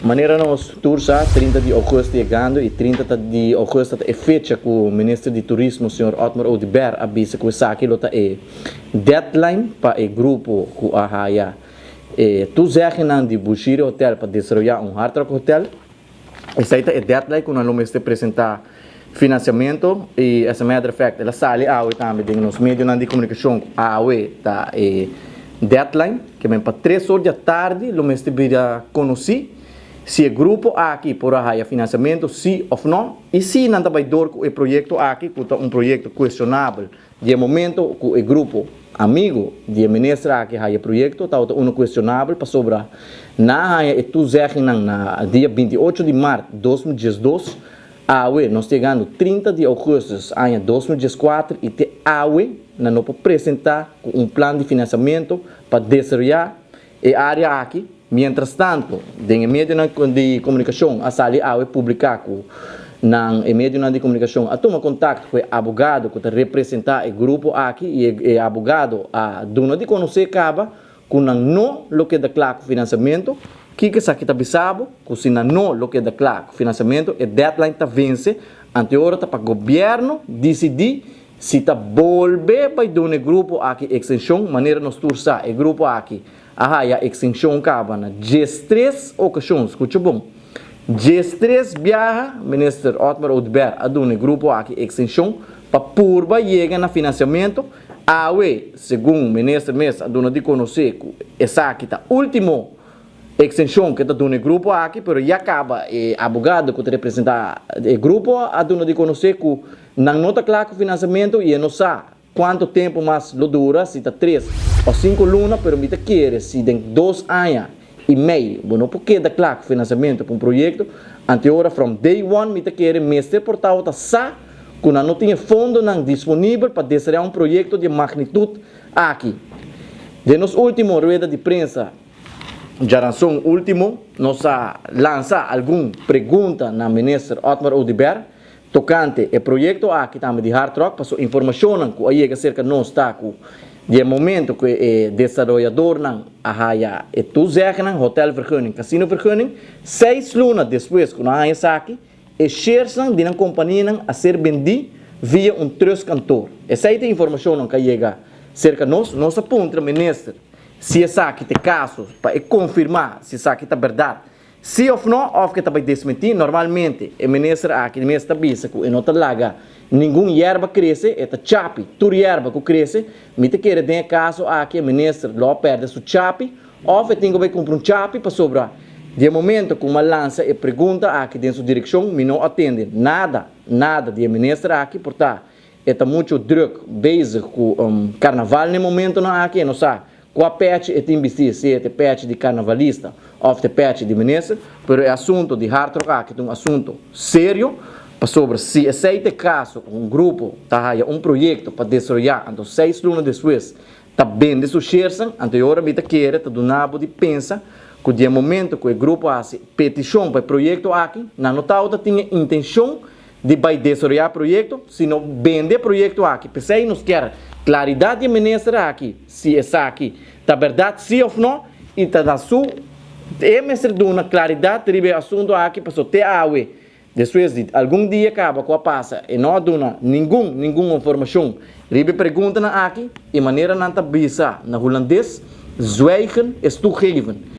maneira nós tursa 30 de agosto chegando e 30 de agosto é fecha com o ministro de turismo, o senhor Otmar Odeberg, avisa que essa aquilo é deadline para o grupo que a haia tu zeginan de Bushiri Hotel para desenvolver Hard Rock Hotel. Essa é deadline que nós vamos apresentar financiamento e essa matter of fact ela sale também nos meios de comunicação tá deadline que vem para 3 horas da tarde vamos conhecer se o grupo aqui por aí financiamento sim ou não e se não vai dar com o projeto aqui que é projeto questionável de momento com o grupo amigo de ministro aqui o projeto está questionável para sobrar na e tu na dia 28 de março de 2012 nós chegando 30 de agosto de 2014 e nós vamos apresentar plano de financiamento para desenvolver a área aqui. Mientras tanto, em meio de comunicação, a sala publicar na meio de comunicação, a tomar contato com o advogado que representa o grupo aqui e o advogado a dono de conhecer acaba com não lo que declara financiamento que sa kita bisabo kung sina no lo que declara financiamento e deadline ta vence ante hora ta para governo decidir se ta volve para do grupo aqui extension maneira nos tursa e grupo aqui a extension acaba na 3 ocasiões escuta bom 3 viaja ministro Otmar Odeberg a do grupo aqui extension para purba chega na financiamento segundo o ministro Mesa a do de conhecer essa aqui ta último extension que está dando o grupo aqui, mas já acaba o advogado que representa o grupo a dando de conhecer que não está claro o financiamento e não sabe quanto tempo mais lo dura, se está 3 ou 5 lunas, mas me quer se tem 2 anos e meio, não porque está claro o financiamento para projeto, anterior from day one me quer mestre portal tá sa que não tinha fundo não disponível para desenvolver projeto de magnitude aqui. De nos último rueda de prensa já último, nós lança alguma pergunta na ministra Otmar Odeberg tocante o projeto aqui também de Hard Rock, passou informação que aí acerca nós está com de momento que o desenvolvedor não a e tu zeggen hotel vergunning, casino vergunning 6 lunas depois que nós está aqui e shares de uma companhia a ser vendido via trust cantor. Essa é a informação que chega cerca nós aponta ministro se essa aqui tem casos para confirmar se essa aqui está verdade, se ou não, ou que está para desmentir, normalmente o ministro aqui está bisa que não está laga nenhuma erva cresce, é chapi, toda erva que cresce, me te quer ter caso aqui o ministro lá perde seu chapi, ou que tem que comprar chapi para sobrar. De momento que uma lança e pergunta aqui dentro da direção, me não atende nada de ministro aqui, portanto, está muito druk bezig com carnaval no momento não aqui, não sabe. Com a patch é investir se é patch de carnavalista ou é patch de ministro, mas é assunto de Hard Rock, que é assunto sério, sobre se aceita caso grupo tá projeto para desenvolver, então 6 lunas depois tá bem de sucesso, anterior me quer tá do nabo de pensa que de momento que o grupo faz petição para o projeto aqui, na nota tinha intenção de vai desenvolver projeto, se não vender projeto aqui, pensei nos quer claridade de ministro aqui, se essa aqui está verdade, sim ou não, e está na sua, é ministro de uma claridade, tribe assunto aqui, passou até a água, depois de algum dia acaba com a passa, e não dá nenhuma informação, tribe pergunta aqui, e maneira não está bisa, na holandês, zwijgen is toegeven.